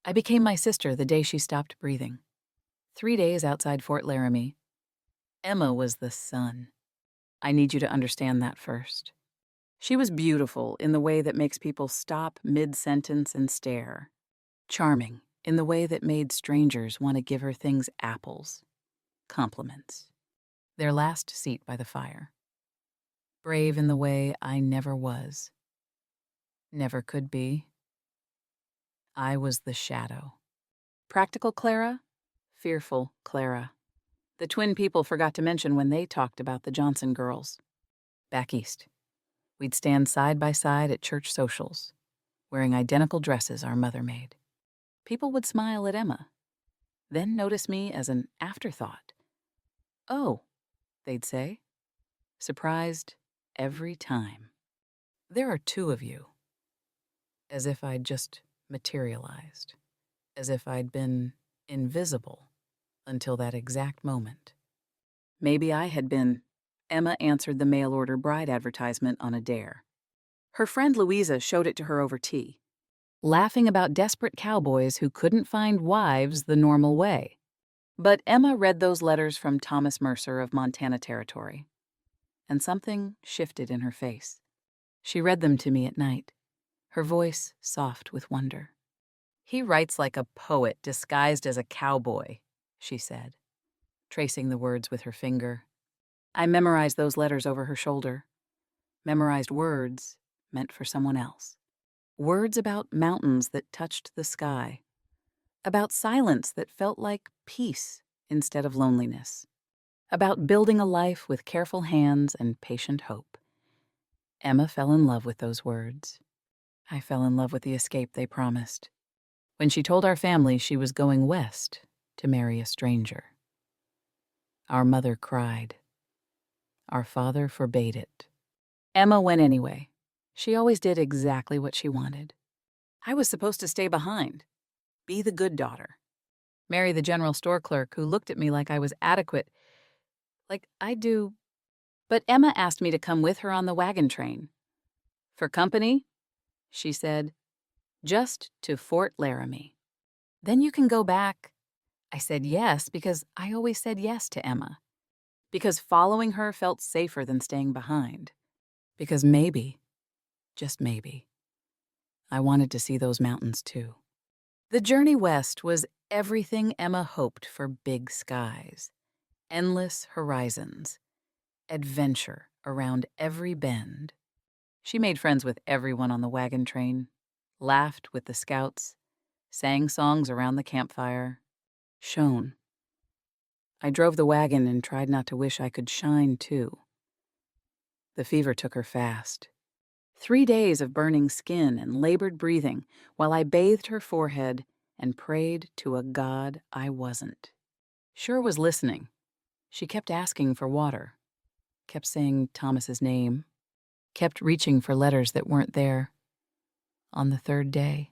I became my sister the day she stopped breathing. 3 days outside Fort Laramie. Emma was the sun. I need you to understand that first. She was beautiful in the way that makes people stop mid-sentence and stare. Charming in the way that made strangers want to give her things apples, compliments. Their last seat by the fire. Brave in the way I never was. Never could be. I was the shadow. Practical Clara, fearful Clara. The twin people forgot to mention when they talked about the Johnson girls. Back east, we'd stand side by side at church socials, wearing identical dresses our mother made. People would smile at Emma, then notice me as an afterthought. "Oh," they'd say, surprised every time. "There are two of you." As if I'd just materialized. As if I'd been invisible until that exact moment. Maybe I had been. Emma answered the mail-order bride advertisement on a dare. Her friend Louisa showed it to her over tea, laughing about desperate cowboys who couldn't find wives the normal way. But Emma read those letters from Thomas Mercer of Montana Territory, and something shifted in her face. She read them to me at night, her voice soft with wonder. "He writes like a poet disguised as a cowboy," she said, tracing the words with her finger. I memorized those letters over her shoulder. Memorized words meant for someone else. Words about mountains that touched the sky. About silence that felt like peace instead of loneliness. About building a life with careful hands and patient hope. Emma fell in love with those words. I fell in love with the escape they promised. When she told our family she was going west to marry a stranger. Our mother cried. Our father forbade it. Emma went anyway. She always did exactly what she wanted. I was supposed to stay behind, be the good daughter, marry the general store clerk who looked at me like I was adequate, like I do. But Emma asked me to come with her on the wagon train. For company, she said, just to Fort Laramie. Then you can go back. I said yes because I always said yes to Emma. Because following her felt safer than staying behind. Because maybe, just maybe, I wanted to see those mountains too. The journey west was everything Emma hoped for big skies. Endless horizons. Adventure around every bend. She made friends with everyone on the wagon train, laughed with the scouts, sang songs around the campfire, shone. I drove the wagon and tried not to wish I could shine, too. The fever took her fast. 3 days of burning skin and labored breathing while I bathed her forehead and prayed to a God I wasn't. Sure was listening. She kept asking for water, kept saying Thomas's name, kept reaching for letters that weren't there. On the 3rd day,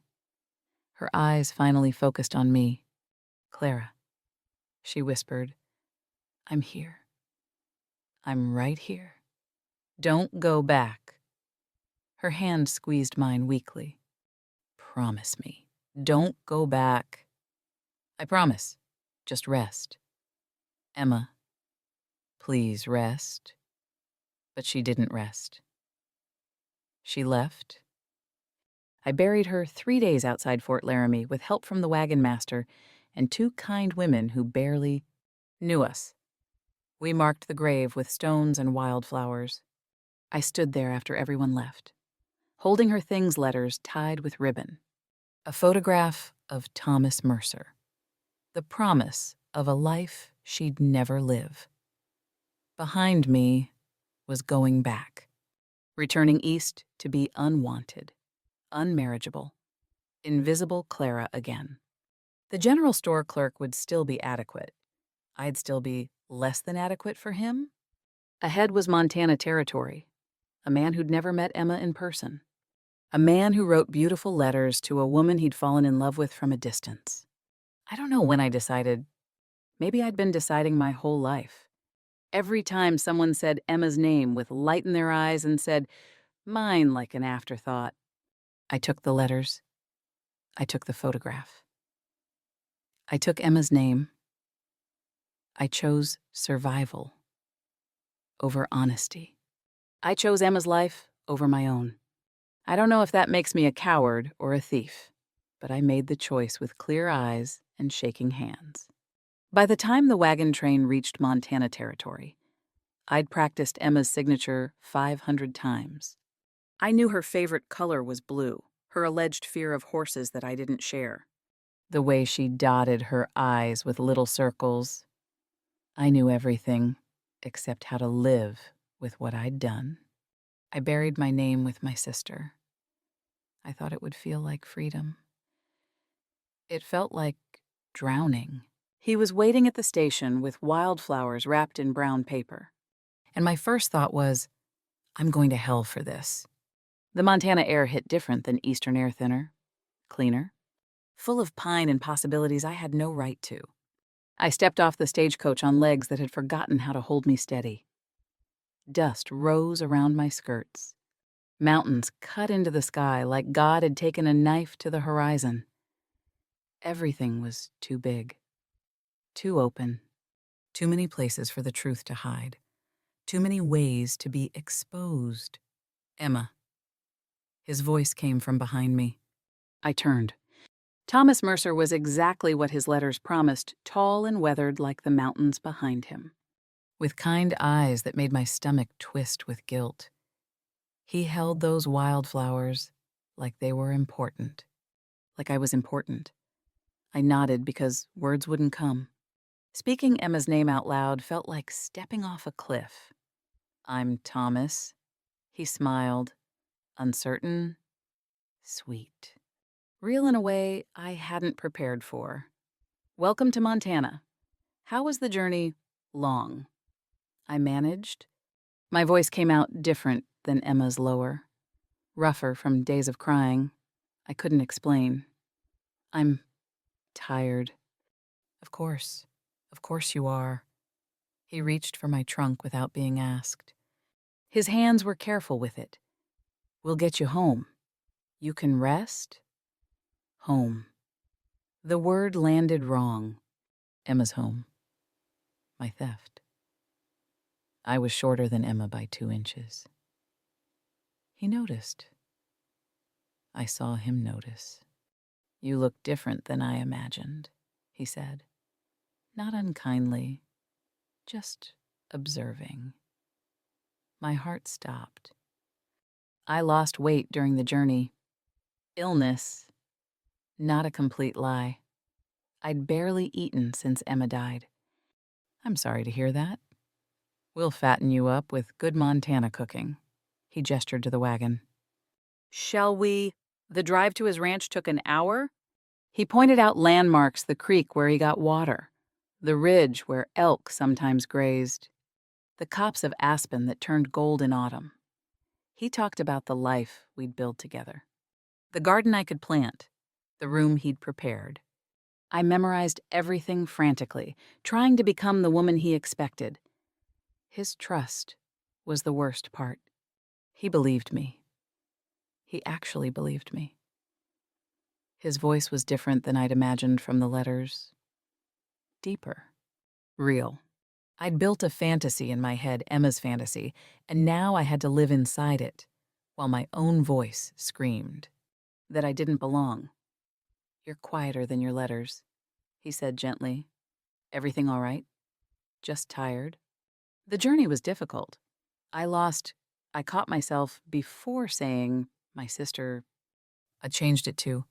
her eyes finally focused on me. "Clara," she whispered, "I'm here. I'm right here. Don't go back." Her hand squeezed mine weakly. "Promise me. Don't go back." "I promise. Just rest." "Emma, please rest." But she didn't rest. She left. I buried her 3 days outside Fort Laramie with help from the wagon master and 2 kind women who barely knew us. We marked the grave with stones and wildflowers. I stood there after everyone left, holding her things letters tied with ribbon. A photograph of Thomas Mercer. The promise of a life she'd never live. Behind me was going back, returning east to be unwanted, unmarriageable, invisible Clara again. The general store clerk would still be adequate. I'd still be less than adequate for him. Ahead was Montana Territory, a man who'd never met Emma in person. A man who wrote beautiful letters to a woman he'd fallen in love with from a distance. I don't know when I decided. Maybe I'd been deciding my whole life. Every time someone said Emma's name with light in their eyes and said, "Mine," like an afterthought, I took the letters. I took the photograph. I took Emma's name. I chose survival over honesty. I chose Emma's life over my own. I don't know if that makes me a coward or a thief, but I made the choice with clear eyes and shaking hands. By the time the wagon train reached Montana territory, I'd practiced Emma's signature 500 times. I knew her favorite color was blue, her alleged fear of horses that I didn't share. The way she dotted her eyes with little circles. I knew everything except how to live with what I'd done. I buried my name with my sister. I thought it would feel like freedom. It felt like drowning. He was waiting at the station with wildflowers wrapped in brown paper. And my first thought was, I'm going to hell for this. The Montana air hit different than Eastern air thinner, cleaner, full of pine and possibilities I had no right to. I stepped off the stagecoach on legs that had forgotten how to hold me steady. Dust rose around my skirts. Mountains cut into the sky like God had taken a knife to the horizon. Everything was too big, too open, too many places for the truth to hide, too many ways to be exposed. Emma. His voice came from behind me. I turned. Thomas Mercer was exactly what his letters promised, tall and weathered like the mountains behind him, with kind eyes that made my stomach twist with guilt. He held those wildflowers like they were important, like I was important. I nodded because words wouldn't come. Speaking Emma's name out loud felt like stepping off a cliff. I'm Thomas. He smiled, uncertain, sweet. Real in a way I hadn't prepared for. Welcome to Montana. How was the journey long? I managed. My voice came out different than Emma's lower, rougher from days of crying. I couldn't explain. I'm tired. Of course you are. He reached for my trunk without being asked. His hands were careful with it. We'll get you home. You can rest? Home. The word landed wrong. Emma's home. My theft. I was shorter than Emma by 2 inches. He noticed. I saw him notice. You look different than I imagined, he said. Not unkindly, just observing. My heart stopped. I lost weight during the journey. Illness, not a complete lie. I'd barely eaten since Emma died. I'm sorry to hear that. We'll fatten you up with good Montana cooking. He gestured to the wagon. Shall we? The drive to his ranch took an hour? He pointed out landmarks, the creek where he got water, the ridge where elk sometimes grazed, the copse of aspen that turned gold in autumn. He talked about the life we'd build together, the garden I could plant, the room he'd prepared. I memorized everything frantically, trying to become the woman he expected. His trust was the worst part. He believed me. He actually believed me. His voice was different than I'd imagined from the letters. Deeper. Real. I'd built a fantasy in my head, Emma's fantasy, and now I had to live inside it, while my own voice screamed that I didn't belong. You're quieter than your letters, he said gently. Everything all right? Just tired? The journey was difficult. I caught myself before saying, my sister. I changed it to,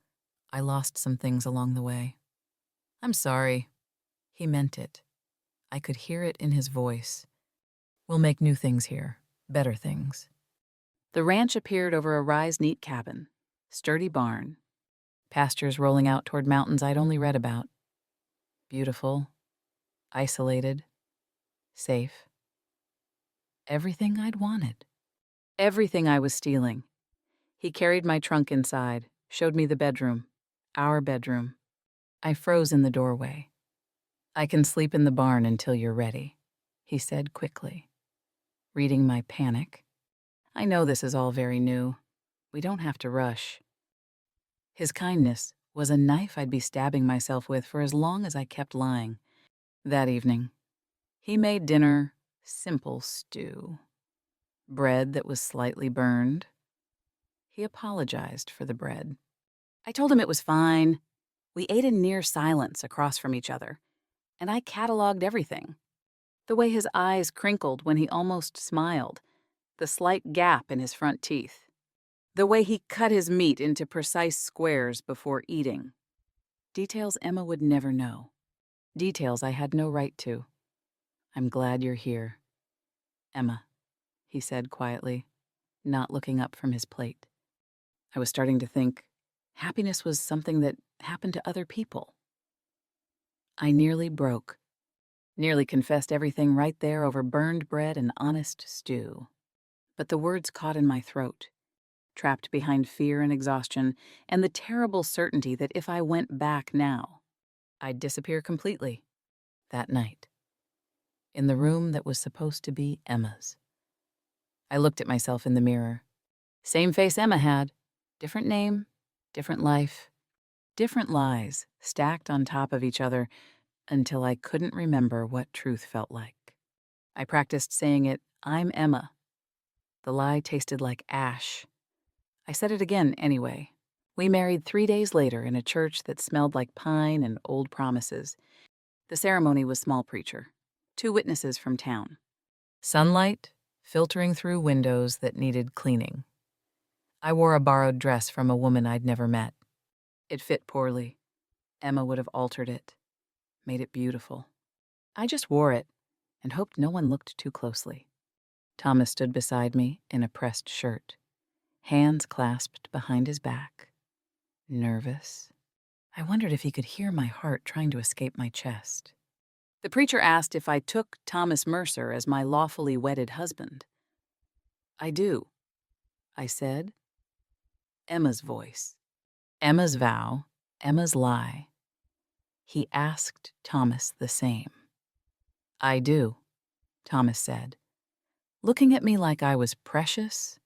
I lost some things along the way. I'm sorry. He meant it. I could hear it in his voice. We'll make new things here, better things. The ranch appeared over a rise-neat cabin, sturdy barn, pastures rolling out toward mountains I'd only read about. Beautiful, isolated, safe. Everything I'd wanted. Everything I was stealing. He carried my trunk inside, showed me the bedroom, our bedroom. I froze in the doorway. I can sleep in the barn until you're ready, he said quickly. Reading my panic. I know this is all very new. We don't have to rush. His kindness was a knife I'd be stabbing myself with for as long as I kept lying. That evening, he made dinner simple stew. Bread that was slightly burned. He apologized for the bread. I told him it was fine. We ate in near silence across from each other, and I cataloged everything. The way his eyes crinkled when he almost smiled, the slight gap in his front teeth, the way he cut his meat into precise squares before eating. Details Emma would never know. Details I had no right to. I'm glad you're here. Emma, he said quietly, not looking up from his plate. I was starting to think happiness was something that happened to other people. I nearly broke. Nearly confessed everything right there over burned bread and honest stew. But the words caught in my throat, trapped behind fear and exhaustion, and the terrible certainty that if I went back now, I'd disappear completely. That night, in the room that was supposed to be Emma's. I looked at myself in the mirror. Same face Emma had, different name, different life, different lies stacked on top of each other until I couldn't remember what truth felt like. I practiced saying it, I'm Emma. The lie tasted like ash. I said it again anyway. We married 3 days later in a church that smelled like pine and old promises. The ceremony was small preacher, 2 witnesses from town. Sunlight filtering through windows that needed cleaning. I wore a borrowed dress from a woman I'd never met. It fit poorly. Emma would have altered it, made it beautiful. I just wore it and hoped no one looked too closely. Thomas stood beside me in a pressed shirt, hands clasped behind his back. Nervous. I wondered if he could hear my heart trying to escape my chest. The preacher asked if I took Thomas Mercer as my lawfully wedded husband. I do, I said. Emma's voice. Emma's vow. Emma's lie. He asked Thomas the same. I do, Thomas said, looking at me like I was precious,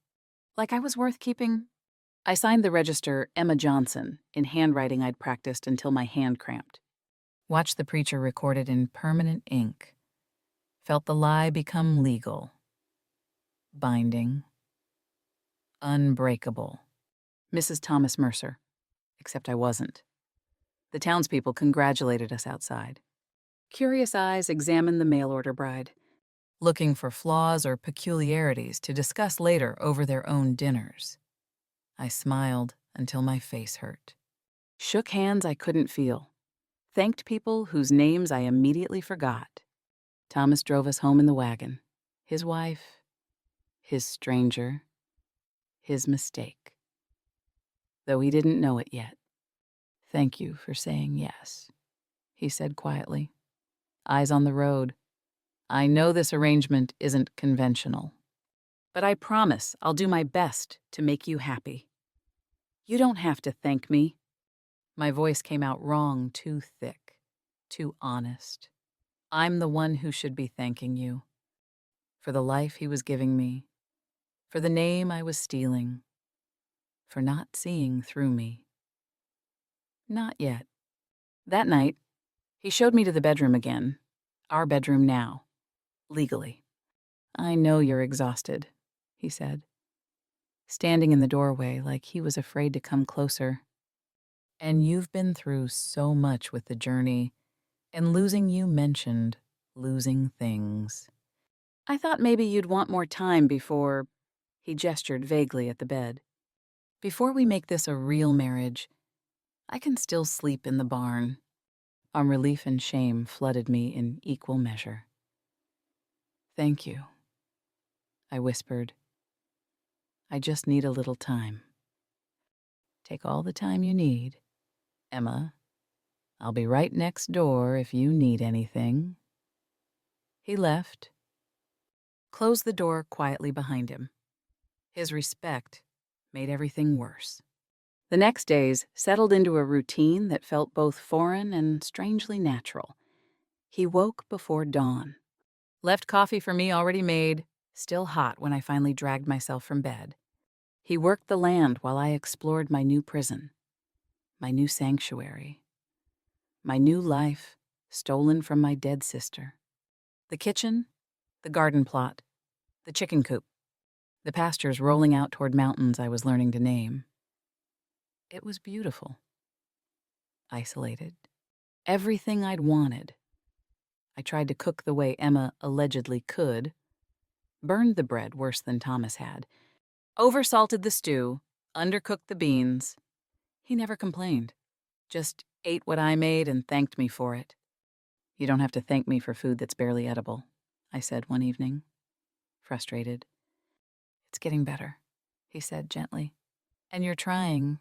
like I was worth keeping. I signed the register Emma Johnson in handwriting I'd practiced until my hand cramped. Watched the preacher record it in permanent ink. Felt the lie become legal. Binding. Unbreakable. Mrs. Thomas Mercer. Except I wasn't. The townspeople congratulated us outside. Curious eyes examined the mail-order bride, looking for flaws or peculiarities to discuss later over their own dinners. I smiled until my face hurt. Shook hands I couldn't feel. Thanked people whose names I immediately forgot. Thomas drove us home in the wagon. His wife, his stranger, his mistake. Though he didn't know it yet. Thank you for saying yes, he said quietly. Eyes on the road. I know this arrangement isn't conventional, but I promise I'll do my best to make you happy. You don't have to thank me. My voice came out wrong, too thick, too honest. I'm the one who should be thanking you. For the life he was giving me. For the name I was stealing. For not seeing through me. Not yet. That night, he showed me to the bedroom again. Our bedroom now. Legally. I know you're exhausted, he said. Standing in the doorway like he was afraid to come closer. And you've been through so much with the journey, and losing you mentioned losing things. I thought maybe you'd want more time before, he gestured vaguely at the bed. Before we make this a real marriage, I can still sleep in the barn. Relief and shame flooded me in equal measure. Thank you, I whispered. I just need a little time. Take all the time you need, Emma. I'll be right next door if you need anything. He left, closed the door quietly behind him. His respect made everything worse. The next days settled into a routine that felt both foreign and strangely natural. He woke before dawn. Left coffee for me already made, still hot when I finally dragged myself from bed. He worked the land while I explored my new prison. my new sanctuary, my new life stolen from my dead sister. The kitchen, the garden plot, the chicken coop, the pastures rolling out toward mountains I was learning to name. It was beautiful. Isolated. Everything I'd wanted. I tried to cook the way Emma allegedly could, burned the bread worse than Thomas had, oversalted the stew, undercooked the beans. He never complained, just ate what I made and thanked me for it. "You don't have to thank me for food that's barely edible," I said one evening, frustrated. "It's getting better," he said gently. "And you're trying.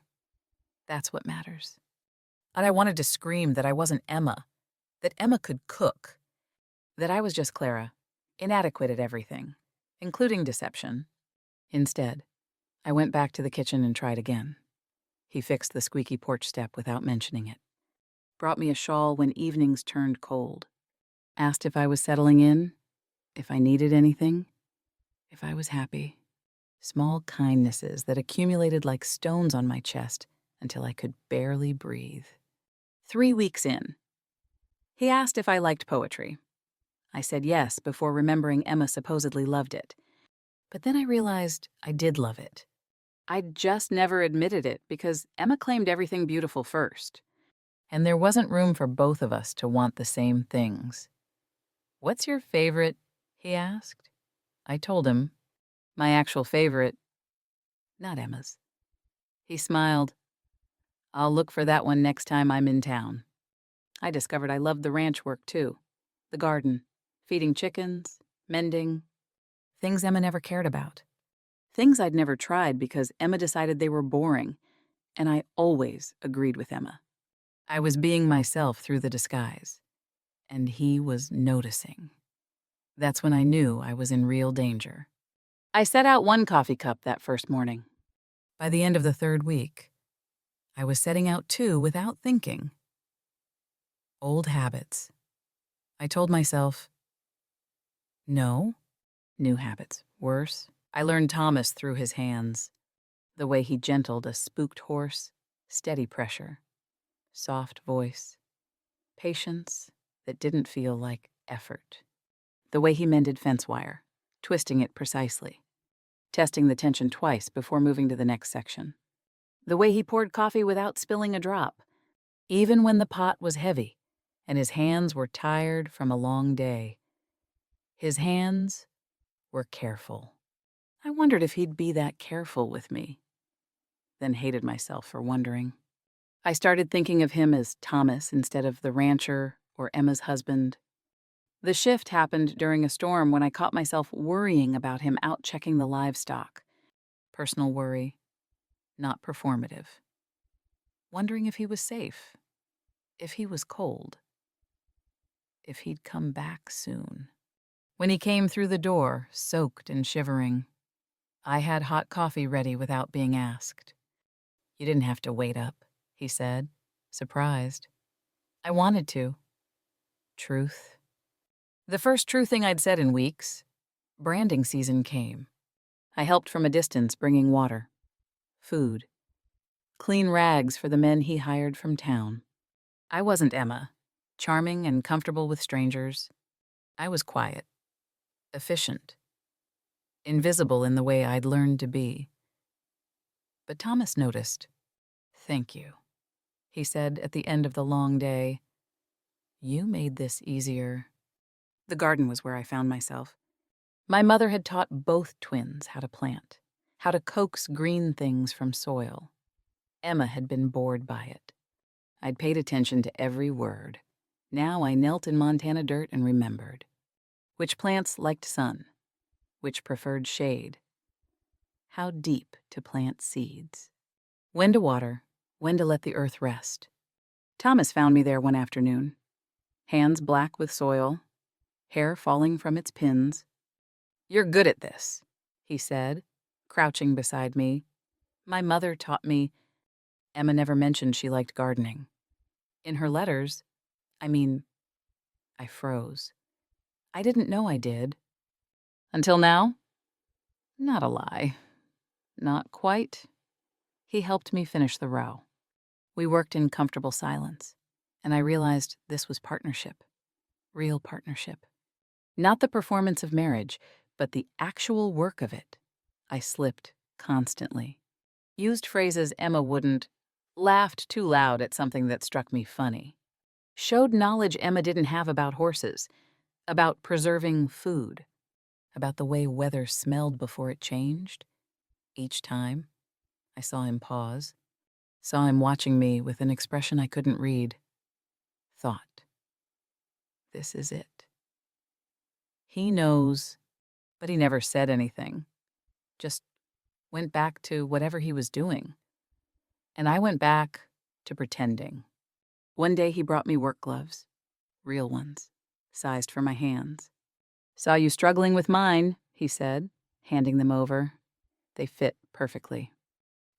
That's what matters." And I wanted to scream that I wasn't Emma, that Emma could cook, that I was just Clara, inadequate at everything, including deception. Instead, I went back to the kitchen and tried again. He fixed the squeaky porch step without mentioning it, brought me a shawl when evenings turned cold, asked if I was settling in, if I needed anything, if I was happy. Small kindnesses that accumulated like stones on my chest until I could barely breathe. 3 weeks in, he asked if I liked poetry. I said yes before remembering Emma supposedly loved it. But then I realized I did love it. I'd just never admitted it because Emma claimed everything beautiful first. And there wasn't room for both of us to want the same things. "What's your favorite?" he asked. I told him. My actual favorite, not Emma's. He smiled. "I'll look for that one next time I'm in town." I discovered I loved the ranch work too. The garden, feeding chickens, mending. Things Emma never cared about. Things I'd never tried because Emma decided they were boring, and I always agreed with Emma. I was being myself through the disguise, and he was noticing. That's when I knew I was in real danger. I set out 1 coffee cup that first morning. By the end of the 3rd week, I was setting out 2 without thinking. Old habits. I told myself, no. New habits. Worse. I learned Thomas through his hands. The way he gentled a spooked horse, steady pressure, soft voice, patience that didn't feel like effort. The way he mended fence wire, twisting it precisely, testing the tension twice before moving to the next section. The way he poured coffee without spilling a drop, even when the pot was heavy and his hands were tired from a long day. His hands were careful. I wondered if he'd be that careful with me, then hated myself for wondering. I started thinking of him as Thomas instead of the rancher or Emma's husband. The shift happened during a storm when I caught myself worrying about him out checking the livestock. Personal worry, not performative. Wondering if he was safe, if he was cold, if he'd come back soon. When he came through the door, soaked and shivering, I had hot coffee ready without being asked. "You didn't have to wait up," he said, surprised. I wanted to. Truth. The first true thing I'd said in weeks. Branding season came. I helped from a distance bringing water, food, clean rags for the men he hired from town. I wasn't Emma, charming and comfortable with strangers. I was quiet, efficient, invisible in the way I'd learned to be. But Thomas noticed. "Thank you," he said at the end of the long day. "You made this easier." The garden was where I found myself. My mother had taught both twins how to plant, how to coax green things from soil. Emma had been bored by it. I'd paid attention to every word. Now I knelt in Montana dirt and remembered. Which plants liked sun, which preferred shade. How deep to plant seeds. When to water, when to let the earth rest. Thomas found me there one afternoon. Hands black with soil, hair falling from its pins. "You're good at this," he said, crouching beside me. "My mother taught me." Emma never mentioned she liked gardening. In her letters, I froze. I didn't know I did. Until now? Not a lie. Not quite. He helped me finish the row. We worked in comfortable silence, and I realized this was partnership, real partnership. Not the performance of marriage, but the actual work of it. I slipped constantly. Used phrases Emma wouldn't, laughed too loud at something that struck me funny. Showed knowledge Emma didn't have about horses, about preserving food, about the way weather smelled before it changed. Each time, I saw him pause, saw him watching me with an expression I couldn't read. Thought, this is it. He knows, but he never said anything. Just went back to whatever he was doing. And I went back to pretending. One day he brought me work gloves, real ones, sized for my hands. "Saw you struggling with mine," he said, handing them over. They fit perfectly.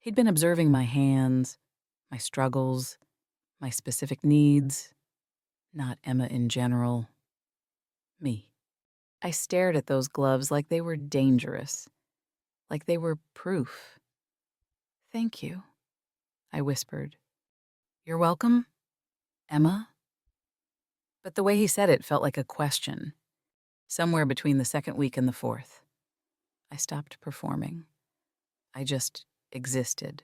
He'd been observing my hands, my struggles, my specific needs, not Emma in general, me. I stared at those gloves like they were dangerous, like they were proof. "Thank you," I whispered. "You're welcome, Emma?" But the way he said it felt like a question. Somewhere between the second week and the fourth, I stopped performing. I just existed,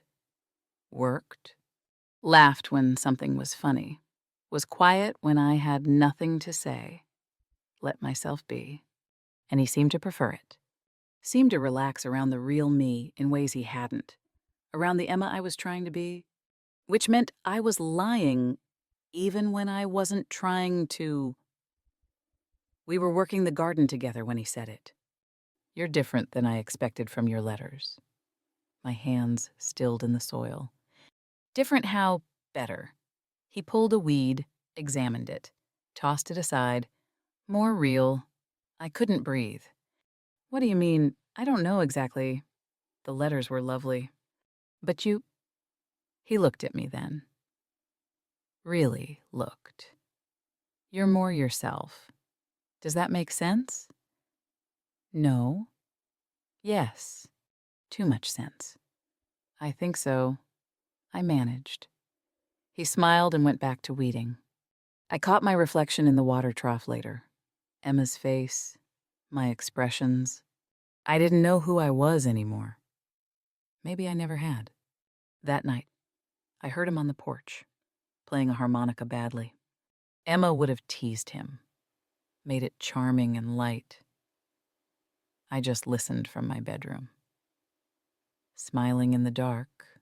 worked, laughed when something was funny, was quiet when I had nothing to say, let myself be. And he seemed to prefer it. Seemed to relax around the real me in ways he hadn't, around the Emma I was trying to be, which meant I was lying even when I wasn't trying to. We were working the garden together when he said it. "You're different than I expected from your letters." My hands stilled in the soil. Different how? Better. He pulled a weed, examined it, tossed it aside. More real. I couldn't breathe. "What do you mean? I don't know exactly. The letters were lovely. But you—" He looked at me then. Really looked. "You're more yourself. Does that make sense?" "No." "Yes. Too much sense." "I think so." I managed. He smiled and went back to weeding. I caught my reflection in the water trough later. Emma's face, my expressions. I didn't know who I was anymore. Maybe I never had. That night, I heard him on the porch, playing a harmonica badly. Emma would have teased him, made it charming and light. I just listened from my bedroom, smiling in the dark,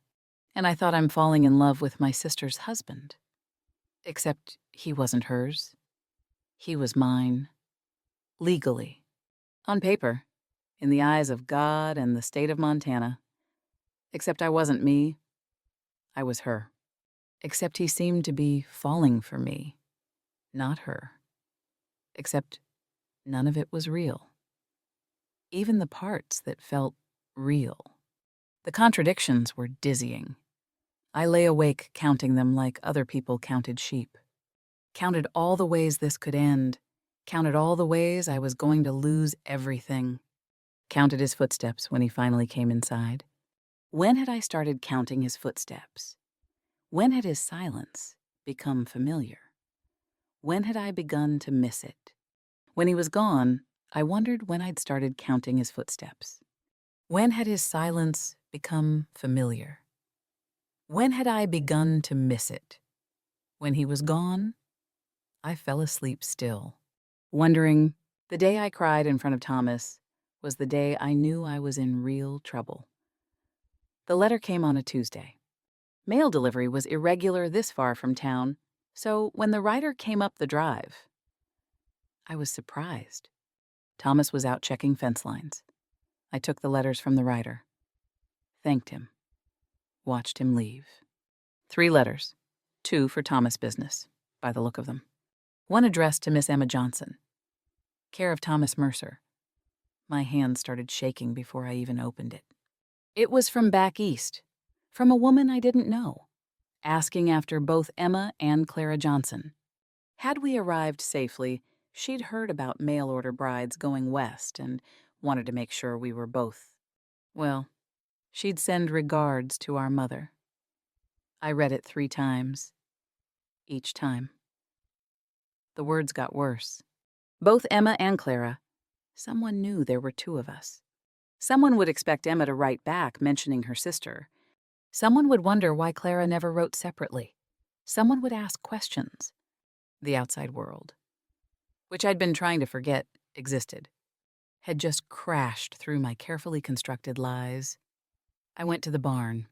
and I thought I'm falling in love with my sister's husband. Except he wasn't hers. He was mine. Legally. On paper. In the eyes of God and the state of Montana. Except I wasn't me. I was her. Except he seemed to be falling for me, not her. Except none of it was real. Even the parts that felt real. The contradictions were dizzying. I lay awake counting them like other people counted sheep. Counted all the ways this could end. Counted all the ways I was going to lose everything. Counted his footsteps when he finally came inside. When had I started counting his footsteps? When had his silence become familiar? When had I begun to miss it? When he was gone, I wondered when I'd started counting his footsteps. When had his silence become familiar? When had I begun to miss it? When he was gone, I fell asleep still, wondering, the day I cried in front of Thomas was the day I knew I was in real trouble. The letter came on a Tuesday. Mail delivery was irregular this far from town, so when the writer came up the drive, I was surprised. Thomas was out checking fence lines. I took the letters from the writer, thanked him, watched him leave. 3 letters, 2 for Thomas business, by the look of them. One addressed to Miss Emma Johnson, care of Thomas Mercer. My hand started shaking before I even opened it. It was from back east, from a woman I didn't know, asking after both Emma and Clara Johnson. Had we arrived safely, she'd heard about mail-order brides going west and wanted to make sure we were both. Well, she'd send regards to our mother. I read it 3 times. Each time, the words got worse. Both Emma and Clara. Someone knew there were 2 of us. Someone would expect Emma to write back mentioning her sister. Someone would wonder why Clara never wrote separately. Someone would ask questions. The outside world, which I'd been trying to forget existed, had just crashed through my carefully constructed lies. I went to the barn,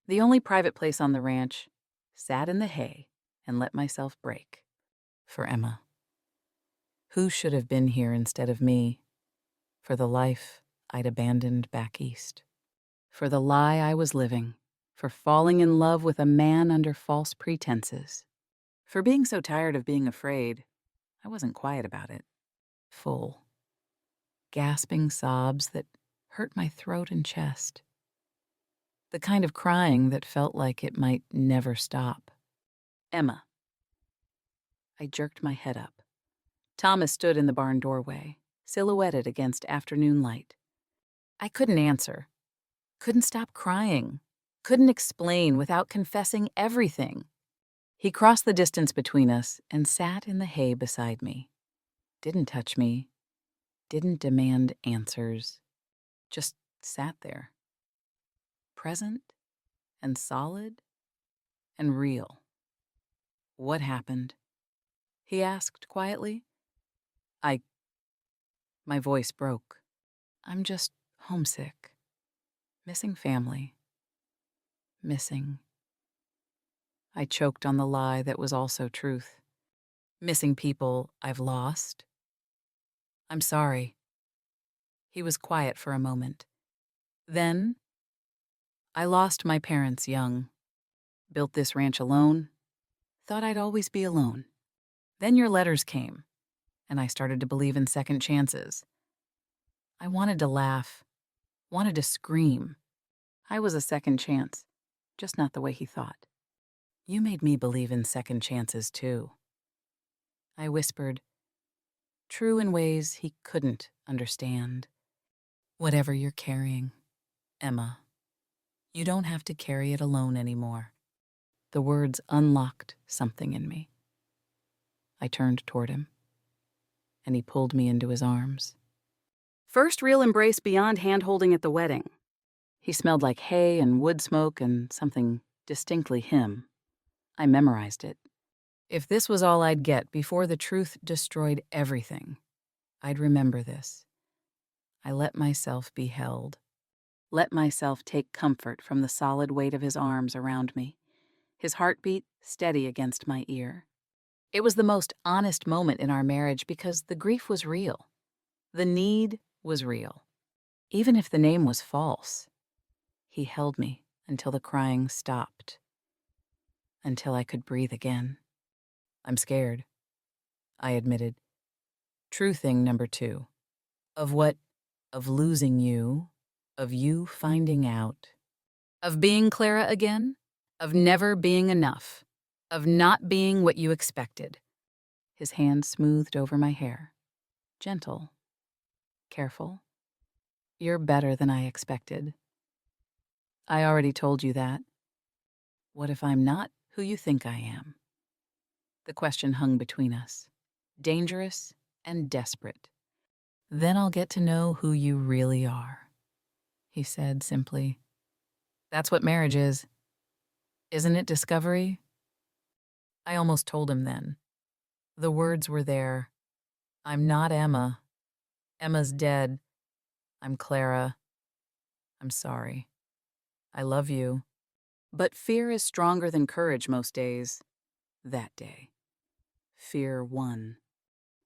the only private place on the ranch, sat in the hay, and let myself break. For Emma. Who should have been here instead of me? For the life I'd abandoned back east. For the lie I was living. For falling in love with a man under false pretenses. For being so tired of being afraid, I wasn't quiet about it. Full. Gasping sobs that hurt my throat and chest. The kind of crying that felt like it might never stop. Emma. I jerked my head up. Thomas stood in the barn doorway, silhouetted against afternoon light. I couldn't answer. Couldn't stop crying. Couldn't explain without confessing everything. He crossed the distance between us and sat in the hay beside me. Didn't touch me. Didn't demand answers. Just sat there. Present and solid and real. What happened? He asked quietly. My voice broke. I'm just homesick. Missing family. Missing. I choked on the lie that was also truth. Missing people I've lost. I'm sorry. He was quiet for a moment. Then, I lost my parents young. Built this ranch alone. Thought I'd always be alone. Then your letters came, and I started to believe in second chances. I wanted to laugh, wanted to scream. I was a second chance, just not the way he thought. You made me believe in second chances, too. I whispered, true in ways he couldn't understand. Whatever you're carrying, Emma, you don't have to carry it alone anymore. The words unlocked something in me. I turned toward him, and he pulled me into his arms. First real embrace beyond hand-holding at the wedding. He smelled like hay and wood smoke and something distinctly him. I memorized it. If this was all I'd get before the truth destroyed everything, I'd remember this. I let myself be held. Let myself take comfort from the solid weight of his arms around me, his heartbeat steady against my ear. It was the most honest moment in our marriage because the grief was real. The need was real. Even if the name was false. He held me until the crying stopped. Until I could breathe again. I'm scared, I admitted. True thing number 2. Of what? Of losing you. Of you finding out. Of being Clara again. Of never being enough. Of not being what you expected. His hand smoothed over my hair. Gentle. Careful. You're better than I expected. I already told you that. What if I'm not who you think I am? The question hung between us, dangerous and desperate. Then I'll get to know who you really are, he said simply. That's what marriage is. Isn't it discovery? I almost told him then. The words were there. I'm not Emma. Emma's dead. I'm Clara. I'm sorry. I love you. But fear is stronger than courage most days. That day. Fear won.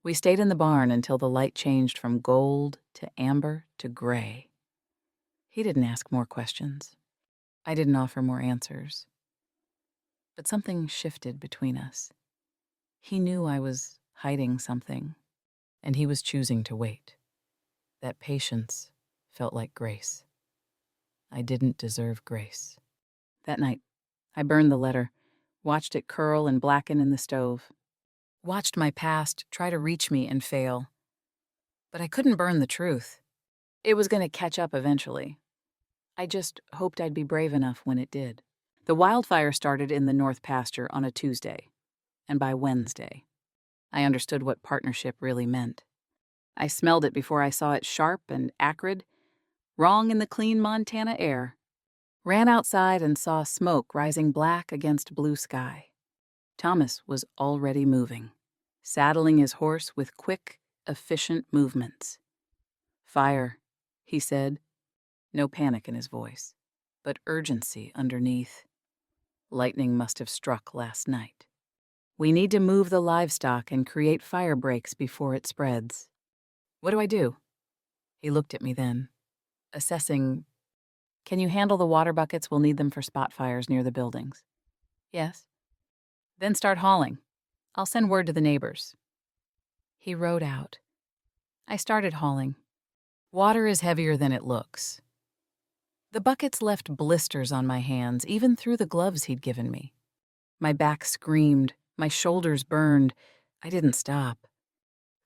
We stayed in the barn until the light changed from gold to amber to gray. He didn't ask more questions. I didn't offer more answers. But something shifted between us. He knew I was hiding something, and he was choosing to wait. That patience felt like grace. I didn't deserve grace. That night, I burned the letter, watched it curl and blacken in the stove, watched my past try to reach me and fail. But I couldn't burn the truth. It was going to catch up eventually. I just hoped I'd be brave enough when it did. The wildfire started in the north pasture on a Tuesday, and by Wednesday, I understood what partnership really meant. I smelled it before I saw it sharp and acrid, wrong in the clean Montana air. Ran outside and saw smoke rising black against blue sky. Thomas was already moving, saddling his horse with quick, efficient movements. "Fire," he said, no panic in his voice, but urgency underneath. Lightning must have struck last night. "We need to move the livestock and create fire breaks before it spreads." "What do I do?" He looked at me then, assessing. "Can you handle the water buckets? We'll need them for spot fires near the buildings." "Yes." "Then start hauling. I'll send word to the neighbors." He rode out. I started hauling. Water is heavier than it looks. The buckets left blisters on my hands, even through the gloves he'd given me. My back screamed, my shoulders burned. I didn't stop.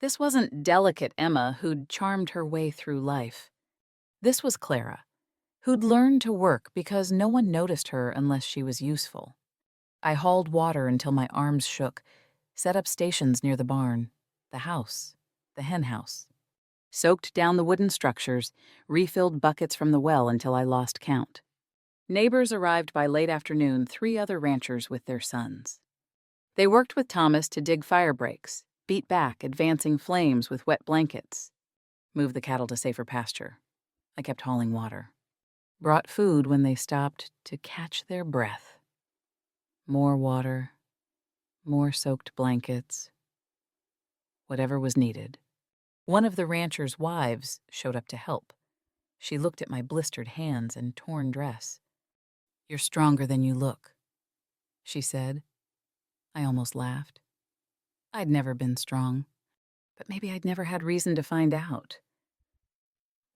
This wasn't delicate Emma who'd charmed her way through life. This was Clara, who'd learned to work because no one noticed her unless she was useful. I hauled water until my arms shook, set up stations near the barn, the house, the hen house. Soaked down the wooden structures, refilled buckets from the well until I lost count. Neighbors arrived by late afternoon, 3 other ranchers with their sons. They worked with Thomas to dig fire breaks, beat back advancing flames with wet blankets, move the cattle to safer pasture. I kept hauling water. Brought food when they stopped to catch their breath. More water, more soaked blankets. Whatever was needed. One of the ranchers' wives showed up to help. She looked at my blistered hands and torn dress. "You're stronger than you look," she said. I almost laughed. I'd never been strong, but maybe I'd never had reason to find out.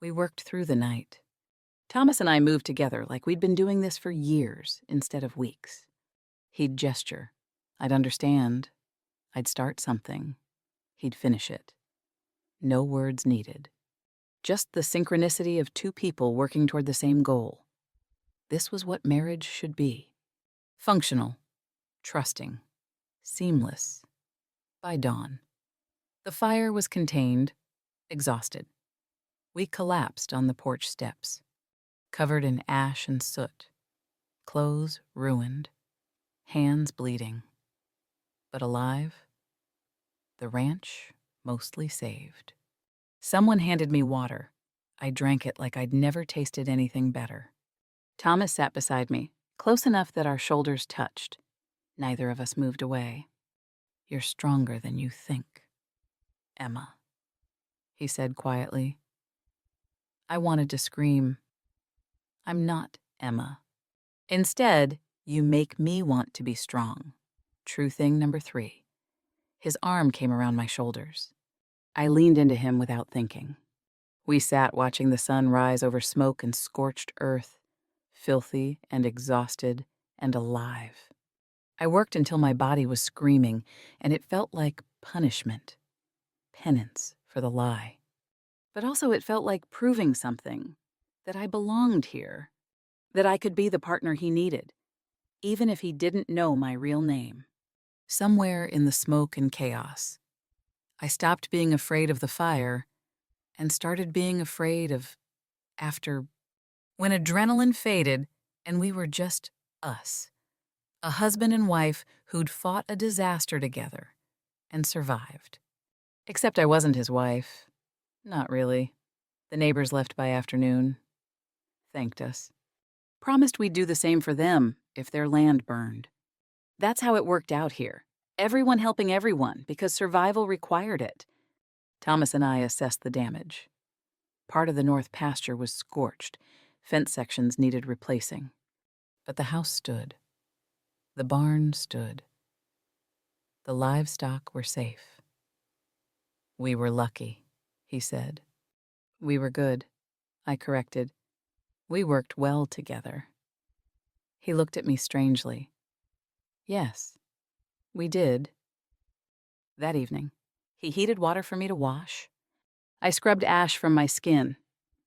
We worked through the night. Thomas and I moved together like we'd been doing this for years instead of weeks. He'd gesture. I'd understand. I'd start something. He'd finish it. No words needed. Just the synchronicity of 2 people working toward the same goal. This was what marriage should be. Functional, trusting, seamless. By dawn, the fire was contained, exhausted. We collapsed on the porch steps, covered in ash and soot, clothes ruined, hands bleeding. But alive, the ranch mostly saved. Someone handed me water. I drank it like I'd never tasted anything better. Thomas sat beside me, close enough that our shoulders touched. Neither of us moved away. "You're stronger than you think, Emma," he said quietly. I wanted to scream. "I'm not Emma. Instead, you make me want to be strong." True thing number 3. His arm came around my shoulders. I leaned into him without thinking. We sat watching the sun rise over smoke and scorched earth, filthy and exhausted and alive. I worked until my body was screaming, and it felt like punishment, penance for the lie. But also it felt like proving something, that I belonged here, that I could be the partner he needed, even if he didn't know my real name. Somewhere in the smoke and chaos, I stopped being afraid of the fire and started being afraid of after, when adrenaline faded and we were just us, a husband and wife who'd fought a disaster together and survived. Except I wasn't his wife. Not really. The neighbors left by afternoon. Thanked us. Promised we'd do the same for them if their land burned. That's how it worked out here. Everyone helping everyone because survival required it. Thomas and I assessed the damage. Part of the north pasture was scorched. Fence sections needed replacing. But the house stood. The barn stood. The livestock were safe. "We were lucky," he said. "We were good," I corrected. "We worked well together." He looked at me strangely. "Yes, we did." That evening, he heated water for me to wash. I scrubbed ash from my skin,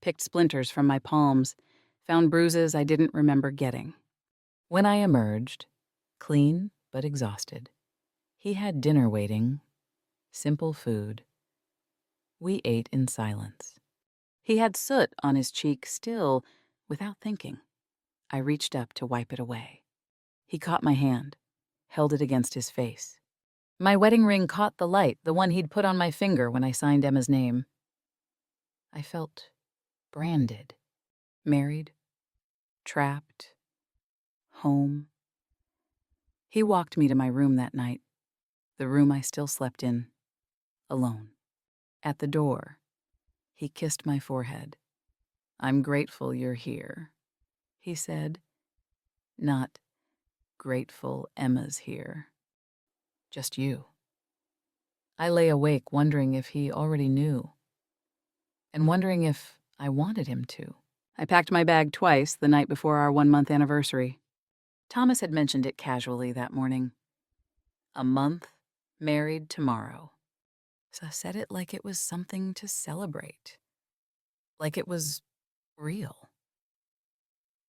picked splinters from my palms, found bruises I didn't remember getting. When I emerged, clean but exhausted, he had dinner waiting, simple food. We ate in silence. He had soot on his cheek still, without thinking. I reached up to wipe it away. He caught my hand, held it against his face. My wedding ring caught the light, the one he'd put on my finger when I signed Emma's name. I felt branded, married, trapped, home. He walked me to my room that night, the room I still slept in, alone. At the door, he kissed my forehead. "I'm grateful you're here," he said. "Not grateful Emma's here. Just you." I lay awake wondering if he already knew, and wondering if I wanted him to. I packed my bag twice the night before our 1-month anniversary. Thomas had mentioned it casually that morning. A month married tomorrow. So I said it like it was something to celebrate. Like it was real.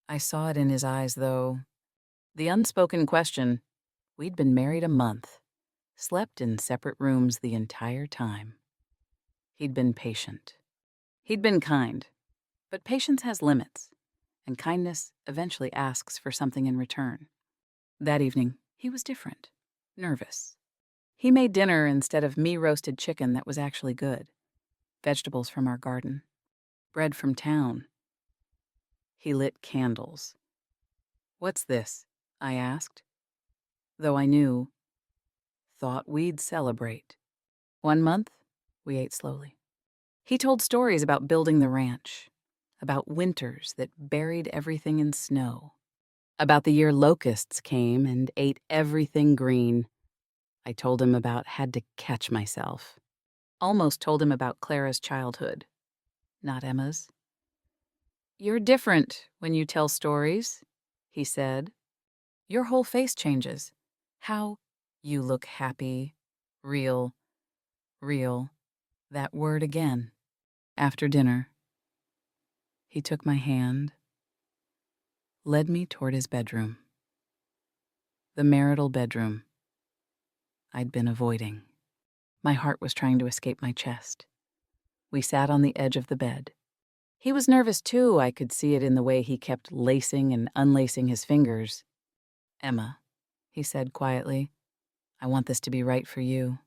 I saw it in his eyes, though. The unspoken question: we'd been married a month, slept in separate rooms the entire time. He'd been patient. He'd been kind. But patience has limits, and kindness eventually asks for something in return. That evening, he was different, nervous. He made dinner instead of me roasted chicken that was actually good, vegetables from our garden, bread from town. He lit candles. "What's this?" I asked, though I knew. Thought we'd celebrate. 1 month, we ate slowly. He told stories about building the ranch, about winters that buried everything in snow, about the year locusts came and ate everything green. I told him about had to catch myself. Almost told him about Clara's childhood, not Emma's. "You're different when you tell stories," he said. "Your whole face changes. How you look happy, real, real." That word again. After dinner, he took my hand, led me toward his bedroom. The marital bedroom I'd been avoiding. My heart was trying to escape my chest. We sat on the edge of the bed. He was nervous too. I could see it in the way he kept lacing and unlacing his fingers. "Emma," he said quietly, "I want this to be right for you.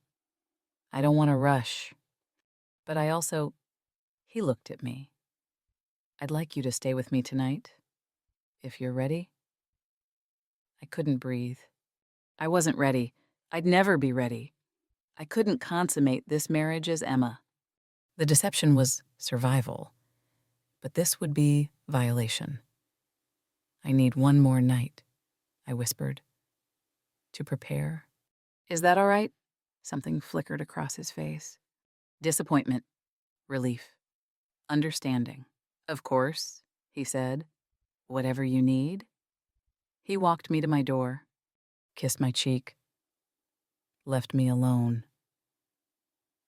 I don't want to rush. But I also—" He looked at me. "I'd like you to stay with me tonight, if you're ready." I couldn't breathe. I wasn't ready. I'd never be ready. I couldn't consummate this marriage as Emma. The deception was survival, but this would be violation. "I need 1 more night," I whispered, "to prepare." "Is that all right?" Something flickered across his face. Disappointment, relief, understanding. "Of course," he said. "Whatever you need." He walked me to my door, kissed my cheek, left me alone.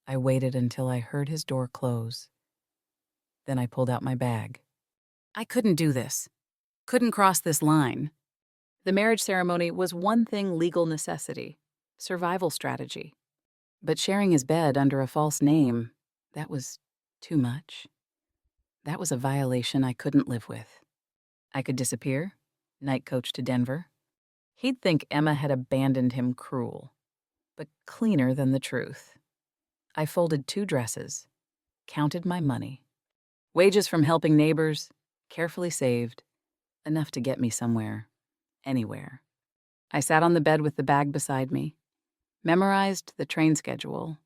I waited until I heard his door close. Then I pulled out my bag. I couldn't do this. Couldn't cross this line. The marriage ceremony was one thing legal necessity, survival strategy. But sharing his bed under a false name, that was too much. That was a violation I couldn't live with. I could disappear, night coach to Denver. He'd think Emma had abandoned him cruel, but cleaner than the truth. I folded 2 dresses, counted my money. Wages from helping neighbors, carefully saved, enough to get me somewhere, anywhere. I sat on the bed with the bag beside me, memorized the train schedule,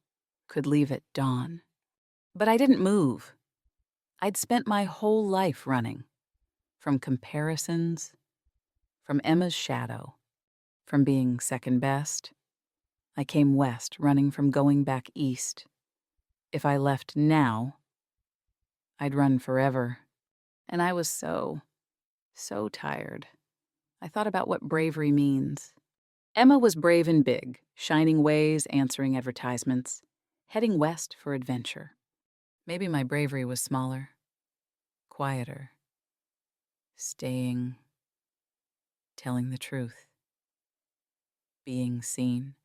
could leave at dawn. But I didn't move. I'd spent my whole life running, from comparisons, from Emma's shadow, from being second best. I came west, running from going back east. If I left now, I'd run forever. And I was so tired. I thought about what bravery means. Emma was brave and big, shining ways, answering advertisements, heading west for adventure. Maybe my bravery was smaller, quieter, staying telling the truth, being seen.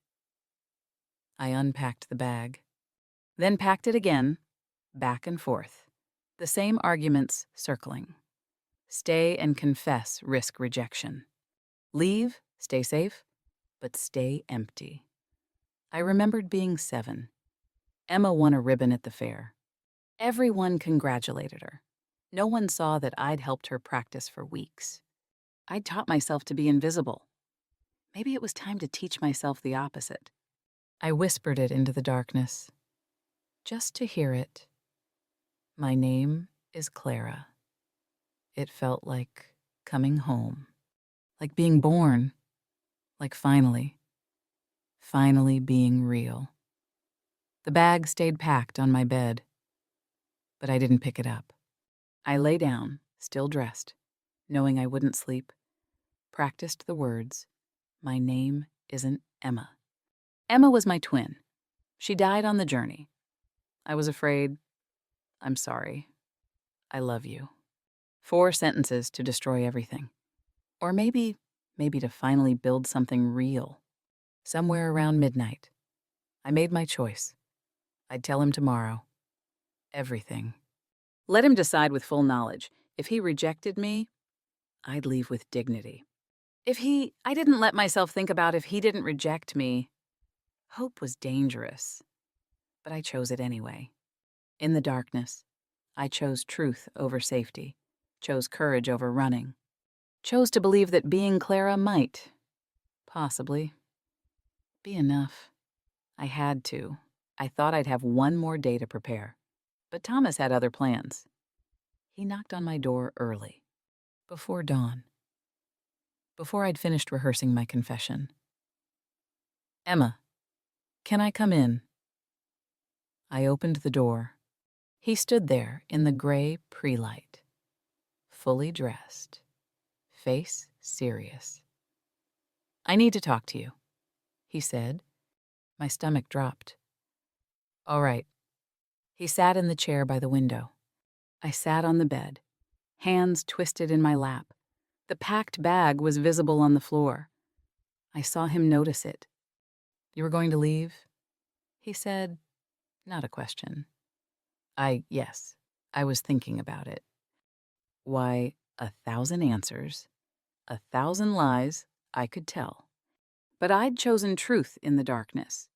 I unpacked the bag, then packed it again, back and forth, the same arguments circling. Stay and confess, risk rejection. Leave, stay safe, but stay empty. I remembered being 7. Emma won a ribbon at the fair. Everyone congratulated her. No one saw that I'd helped her practice for weeks. I'd taught myself to be invisible. Maybe it was time to teach myself the opposite. I whispered it into the darkness, just to hear it. My name is Clara. It felt like coming home, like being born, like finally being real. The bag stayed packed on my bed, but I didn't pick it up. I lay down, still dressed, knowing I wouldn't sleep, practiced the words, "My name isn't Emma." Emma was my twin. She died on the journey. I was afraid. I'm sorry. I love you. 4 sentences to destroy everything. Or maybe to finally build something real. Somewhere around midnight, I made my choice. I'd tell him tomorrow. Everything. Let him decide with full knowledge. If he rejected me, I'd leave with dignity. I didn't let myself think about if he didn't reject me. Hope was dangerous, but I chose it anyway. In the darkness, I chose truth over safety, chose courage over running, chose to believe that being Clara might, possibly, be enough. I had to. I thought I'd have one more day to prepare, but Thomas had other plans. He knocked on my door early, before dawn, before I'd finished rehearsing my confession. "Emma, can I come in?" I opened the door. He stood there in the gray pre-light, fully dressed, face serious. "I need to talk to you," he said. My stomach dropped. "All right." He sat in the chair by the window. I sat on the bed, hands twisted in my lap. The packed bag was visible on the floor. I saw him notice it. "You were going to leave?" he said, not a question. Yes, I was thinking about it. Why, 1,000 answers, 1,000 lies I could tell. But I'd chosen truth in the darkness,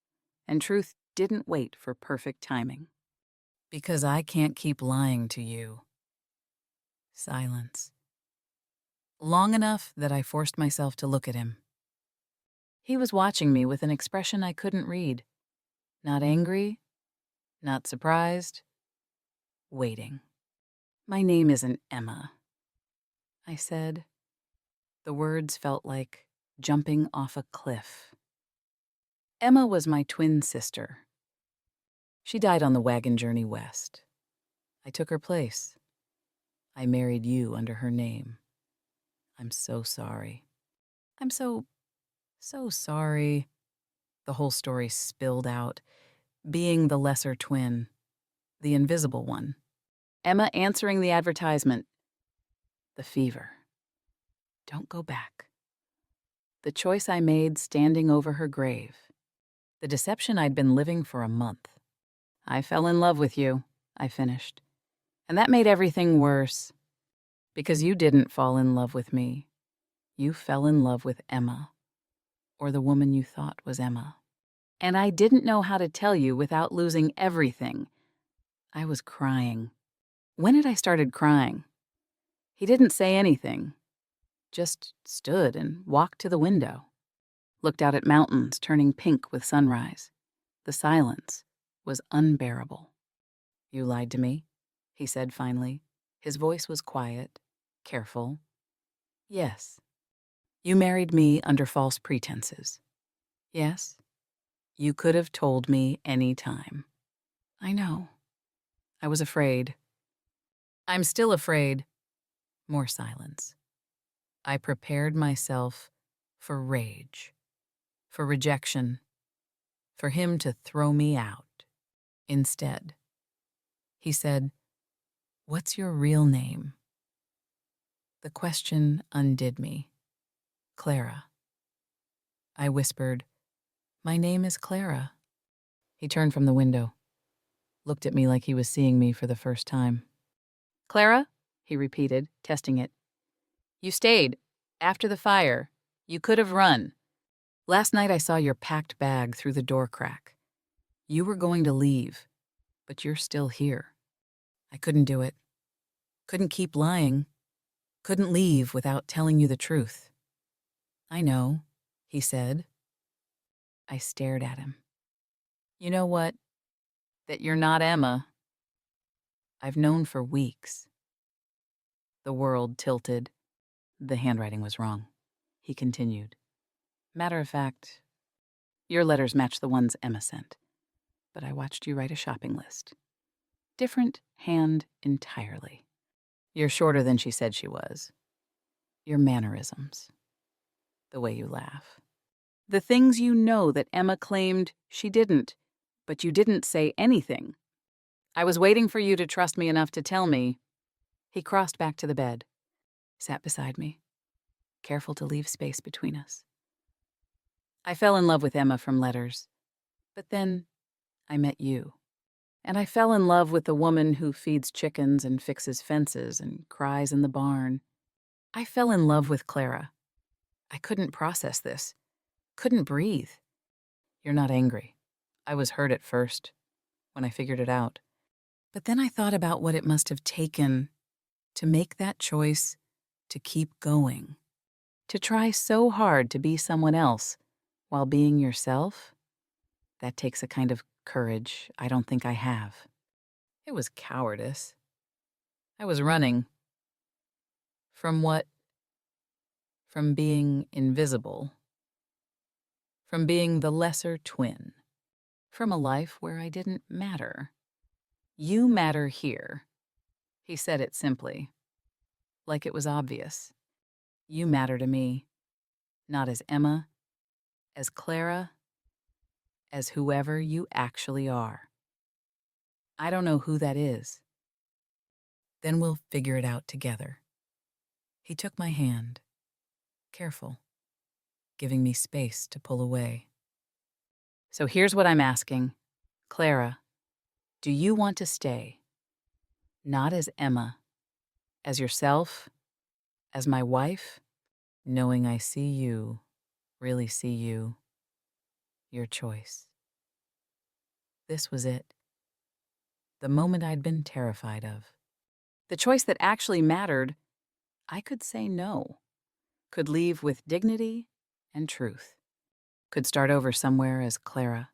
and truth didn't wait for perfect timing. "Because I can't keep lying to you." Silence. Long enough that I forced myself to look at him. He was watching me with an expression I couldn't read. Not angry, not surprised, waiting. "My name isn't Emma," I said. The words felt like jumping off a cliff. Emma was my twin sister. She died on the wagon journey west. I took her place. I married you under her name. I'm so sorry. I'm so sorry. The whole story spilled out, being the lesser twin, the invisible one. Emma answering the advertisement. The fever. Don't go back. The choice I made standing over her grave. The deception I'd been living for a month. "I fell in love with you," I finished. "And that made everything worse. Because you didn't fall in love with me. You fell in love with Emma. Or the woman you thought was Emma. And I didn't know how to tell you without losing everything." I was crying. When had I started crying? He didn't say anything. Just stood and walked to the window. Looked out at mountains turning pink with sunrise. The silence was unbearable. "You lied to me," he said finally. His voice was quiet, careful. "Yes. You married me under false pretenses. Yes. You could have told me any time." "I know. I was afraid. I'm still afraid." More silence. I prepared myself for rage, for rejection, for him to throw me out. Instead, he said, "What's your real name?" The question undid me. Clara. I whispered, "My name is Clara." He turned from the window, looked at me like he was seeing me for the first time. "Clara?" he repeated, testing it. "You stayed. After the fire. You could have run. Last night I saw your packed bag through the door crack. You were going to leave, but you're still here. I couldn't do it. Couldn't keep lying. Couldn't leave without telling you the truth." "I know," he said. I stared at him. "You know what? That you're not Emma. I've known for weeks." The world tilted. The handwriting was wrong. He continued. "Matter of fact, your letters match the ones Emma sent. But I watched you write a shopping list. Different hand entirely. You're shorter than she said she was. Your mannerisms. The way you laugh. The things you know that Emma claimed she didn't, but you didn't say anything. I was waiting for you to trust me enough to tell me." He crossed back to the bed, sat beside me, careful to leave space between us. "I fell in love with Emma from letters, but then I met you. And I fell in love with the woman who feeds chickens and fixes fences and cries in the barn. I fell in love with Clara. I couldn't process this. Couldn't breathe. You're not angry. I was hurt at first, when I figured it out. But then I thought about what it must have taken to make that choice, to keep going, to try so hard to be someone else while being yourself. That takes a kind of courage I don't think I have. It was cowardice. I was running. From what? From being invisible. From being the lesser twin. From a life where I didn't matter. You matter here. He said it simply, like it was obvious. You matter to me, not as Emma, as Clara, as whoever you actually are. I don't know who that is. Then we'll figure it out together." He took my hand, careful, giving me space to pull away. "So here's what I'm asking. Clara, do you want to stay? Not as Emma, as yourself, as my wife, knowing I see you, really see you, your choice." This was it. The moment I'd been terrified of. The choice that actually mattered. I could say no. Could leave with dignity and truth. Could start over somewhere as Clara.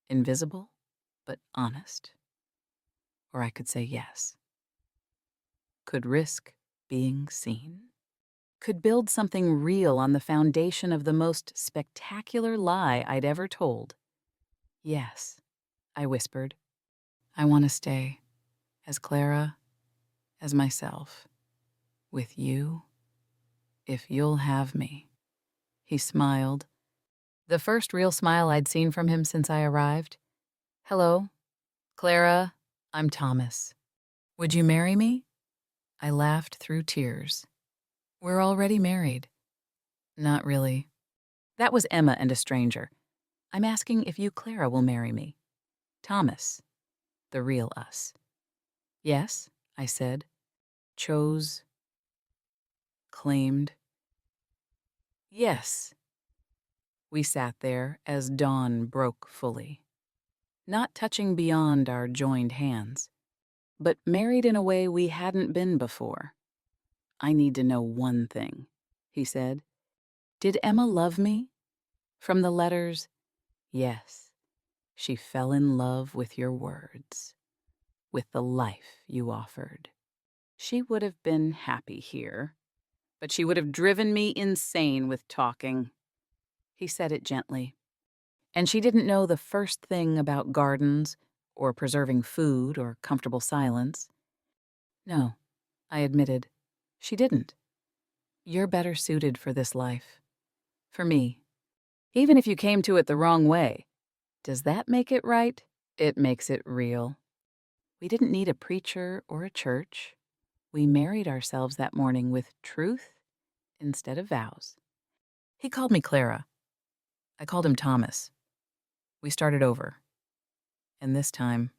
Invisible, but honest. Or I could say yes. Could risk being seen. Could build something real on the foundation of the most spectacular lie I'd ever told. "Yes," I whispered. "I want to stay, as Clara, as myself, with you, if you'll have me." He smiled. The first real smile I'd seen from him since I arrived. "Hello, Clara, I'm Thomas. Would you marry me?" I laughed through tears. "We're already married." "Not really." That was Emma and a stranger. "I'm asking if you, Clara, will marry me. Thomas, the real us." "Yes," I said. Chose. Claimed. Yes. We sat there as dawn broke fully, not touching beyond our joined hands, but married in a way we hadn't been before. "I need to know one thing," he said. "Did Emma love me? From the letters, yes. She fell in love with your words, with the life you offered. She would have been happy here, but she would have driven me insane with talking." He said it gently. "And she didn't know the first thing about gardens or preserving food or comfortable silence." "No," I admitted. "She didn't. You're better suited for this life. For me. Even if you came to it the wrong way. Does that make it right? It makes it real. We didn't need a preacher or a church. We married ourselves that morning with truth instead of vows. He called me Clara. I called him Thomas. We started over. And this time,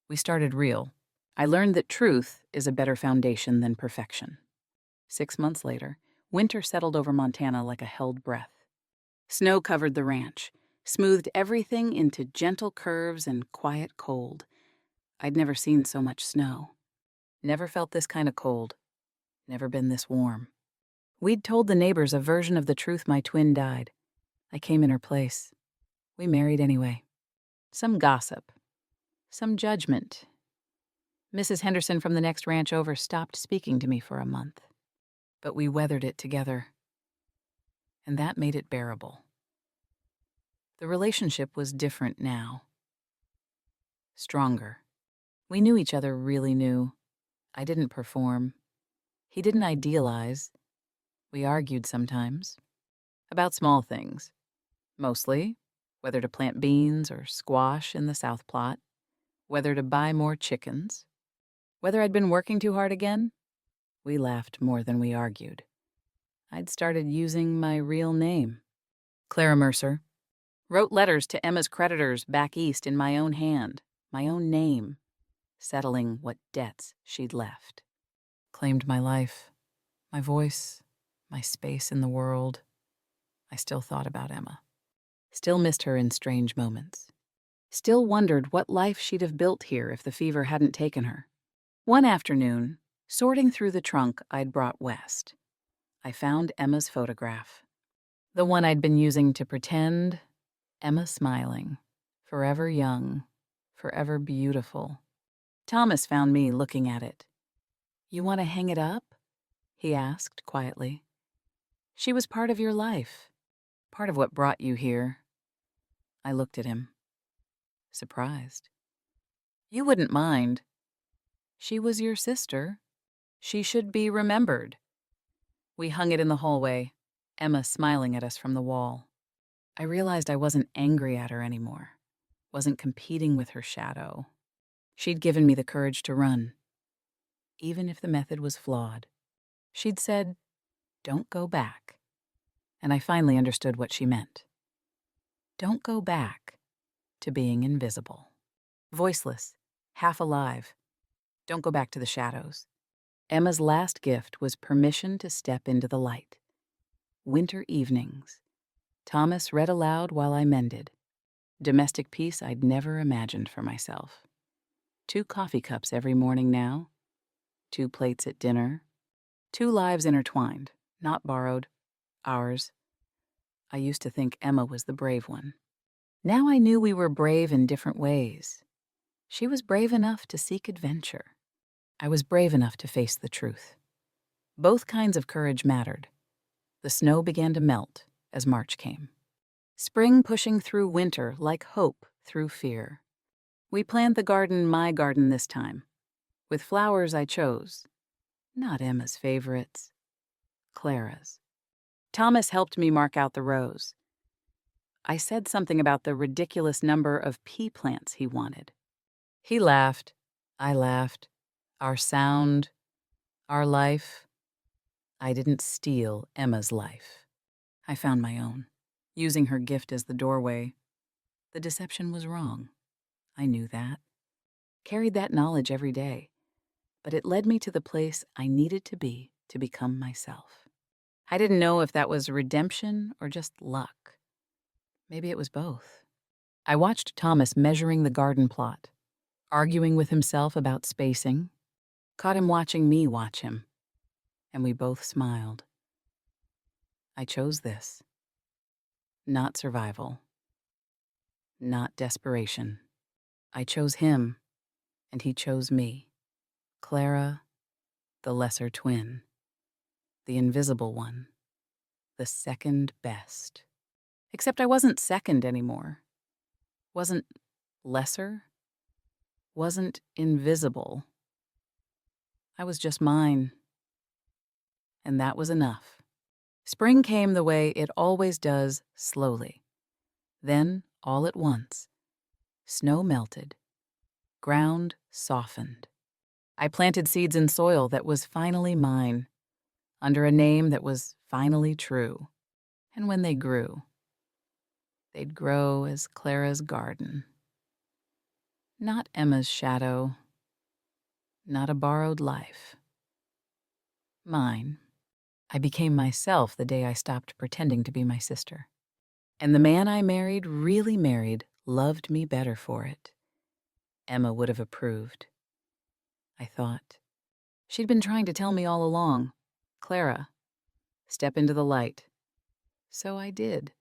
we started real. I learned that truth is a better foundation than perfection. 6 months later, winter settled over Montana like a held breath. Snow covered the ranch, smoothed everything into gentle curves and quiet cold. I'd never seen so much snow. Never felt this kind of cold. Never been this warm. We'd told the neighbors a version of the truth my twin died. I came in her place. We married anyway. Some gossip. Some judgment. Mrs. Henderson from the next ranch over stopped speaking to me for a month. But we weathered it together. And that made it bearable. The relationship was different now. Stronger. We knew each other really knew. I didn't perform. He didn't idealize. We argued sometimes. About small things. Mostly, whether to plant beans or squash in the South Plot. Whether to buy more chickens. Whether I'd been working too hard again. We laughed more than we argued. I'd started using my real name. Clara Mercer. Wrote letters to Emma's creditors back east in my own hand, my own name, settling what debts she'd left. Claimed my life, my voice, my space in the world. I still thought about Emma. Still missed her in strange moments. Still wondered what life she'd have built here if the fever hadn't taken her. One afternoon, sorting through the trunk I'd brought west, I found Emma's photograph. The one I'd been using to pretend, Emma smiling, forever young, forever beautiful. Thomas found me looking at it. "You want to hang it up?" he asked quietly. "She was part of your life, part of what brought you here." I looked at him, surprised. "You wouldn't mind. She was your sister. She should be remembered." We hung it in the hallway, Emma smiling at us from the wall. I realized I wasn't angry at her anymore, wasn't competing with her shadow. She'd given me the courage to run, even if the method was flawed. She'd said, "Don't go back." And I finally understood what she meant. Don't go back to being invisible. Voiceless, half alive. Don't go back to the shadows. Emma's last gift was permission to step into the light. Winter evenings. Thomas read aloud while I mended. Domestic peace I'd never imagined for myself. 2 coffee cups every morning now. 2 plates at dinner. 2 lives intertwined, not borrowed, ours. I used to think Emma was the brave one. Now I knew we were brave in different ways. She was brave enough to seek adventure. I was brave enough to face the truth. Both kinds of courage mattered. The snow began to melt as March came. Spring pushing through winter like hope through fear. We planned the garden my garden this time, with flowers I chose. Not Emma's favorites, Clara's. Thomas helped me mark out the rows. I said something about the ridiculous number of pea plants he wanted. He laughed. I laughed. Our sound, our life. I didn't steal Emma's life. I found my own, using her gift as the doorway. The deception was wrong. I knew that. Carried that knowledge every day. But it led me to the place I needed to be to become myself. I didn't know if that was redemption or just luck. Maybe it was both. I watched Thomas measuring the garden plot, arguing with himself about spacing, caught him watching me watch him, and we both smiled. I chose this. Not survival. Not desperation. I chose him, and he chose me. Clara, the lesser twin. The invisible one. The second best. Except I wasn't second anymore. Wasn't lesser. Wasn't invisible. I was just mine. And that was enough. Spring came the way it always does, slowly. Then, all at once, snow melted. Ground softened. I planted seeds in soil that was finally mine, under a name that was finally true. And when they grew, they'd grow as Clara's garden. Not Emma's shadow, not a borrowed life. Mine. I became myself the day I stopped pretending to be my sister. And the man I married, really married, loved me better for it. Emma would have approved, I thought. She'd been trying to tell me all along. Clara, step into the light. So I did.